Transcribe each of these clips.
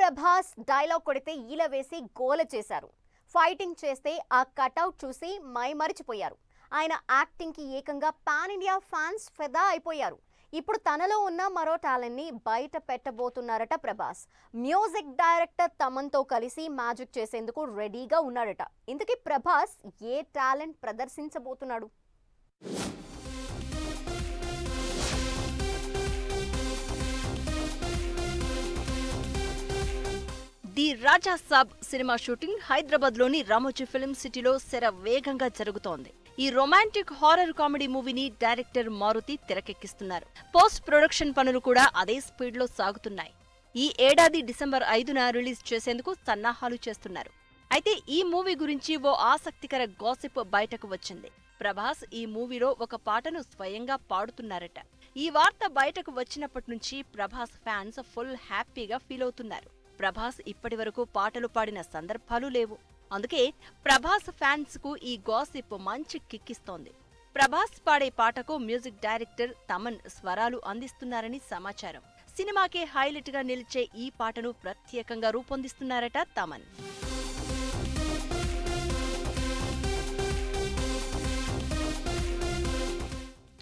Prabhas dialogue కొడితే ఈల వేసి గోల చేశారు. ఫైటింగ్ చేస్తే ఆ కటౌట్ చూసి మైమరిచిపోయారు. ఆయన యాక్టింగ్ కి ఏకంగా పాన్ ఇండియా ఫ్యాన్స్ ఫిదా అయిపోయారు. ఇప్పుడు తనలో ఉన్న మరో టాలెంట్ ని బయట పెట్టబోతున్నారట ప్రభాస్. మ్యూజిక్ డైరెక్టర్ తమన్ తో కలిసి మ్యాజిక్ చేసేందుకు రెడీగా ఉన్నాడట. ఇంతకీ ప్రభాస్ ఏ టాలెంట్ ప్రదర్శించబోతున్నాడు? The Raja Saab cinema shooting Hyderabad లోని రామోజీ ఫిల్మ్ సిటీలో శరవేగంగా జరుగుతోంది. ఈ రొమాంటిక్ హారర్ కామెడీ మూవీని డైరెక్టర్ మారుతి తెరకెక్కిస్తున్నారు. పోస్ట్ ప్రొడక్షన్ పనులు కూడా అదే స్పీడ్ లో సాగుతున్నాయి. ఈ ఏడాది డిసెంబర్ 5న రిలీజ్ చేసేందుకు సన్నాహాలు చేస్తున్నారు. అయితే ఈ మూవీ గురించి ఓ ఆసక్తికర గాసిప్ బయటకు వచ్చింది. ప్రభాస్ ఈ మూవీలో ఒక పాటను స్వయంగా పాడుతున్నారట. ఈ వార్త బయటకు వచ్చినప్పటి నుంచి ప్రభాస్ ఫ్యాన్స్ ఫుల్ హ్యాపీగా ఫీల్ అవుతున్నారు. ప్రభాస్ ఇప్పటి వరకు పాటలు పాడిన సందర్భాలు లేవు. అందుకే ప్రభాస్ ఫ్యాన్స్ కు ఈ గాసిప్ మంచి కిక్కిస్తోంది. ప్రభాస్ పాడే పాటకు మ్యూజిక్ డైరెక్టర్ తమన్ స్వరాలు అందిస్తున్నారని సమాచారం. సినిమాకే హైలైట్ గా నిలిచే ఈ పాటను ప్రత్యేకంగా రూపొందిస్తున్నారట తమన్.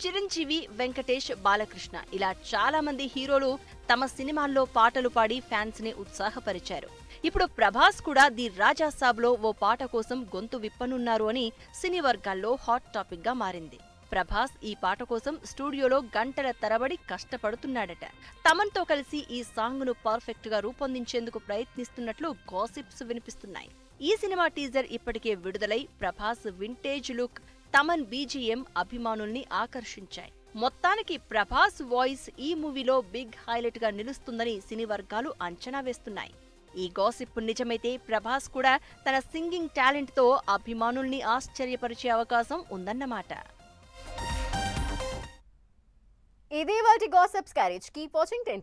చిరంజీవి, వెంకటేష్, బాలకృష్ణ ఇలా చాలా మంది హీరోలు తమ సినిమాల్లో పాటలు పాడి ఫ్యాన్స్ ని ఉత్సాహపరిచారు. ఇప్పుడు ప్రభాస్ కూడా ది రాజా సాబ్ లో ఓ పాట కోసం గొంతు విప్పనున్నారు అని సినీ వర్గాల్లో హాట్ టాపిక్ గా మారింది. ప్రభాస్ ఈ పాట కోసం స్టూడియోలో గంటల తరబడి కష్టపడుతున్నాడట. తమన్ తో కలిసి ఈ సాంగ్ ను పర్ఫెక్ట్ గా రూపొందించేందుకు ప్రయత్నిస్తున్నట్లు గాసిప్స్ వినిపిస్తున్నాయి. ఈ సినిమా టీజర్ ఇప్పటికే విడుదలై Prabhas vintage look, Thaman BGM అభిమానుల్ని ఆకర్షించాయి. మొత్తానికి ప్రభాస్ వాయిస్ ఈ మూవీలో బిగ్ హైలైట్ గా నిలుస్తుందని సినీ వర్గాలు అంచనా వేస్తున్నాయి. ఈ గాసిప్ నిజమైతే ప్రభాస్ కూడా తన సింగింగ్ టాలెంట్ తో అభిమానుల్ని ఆశ్చర్యపరిచే అవకాశం ఉందన్నమాట. ఇది వాటి గాసిప్స్ క్యారేజ్. Keep watching 10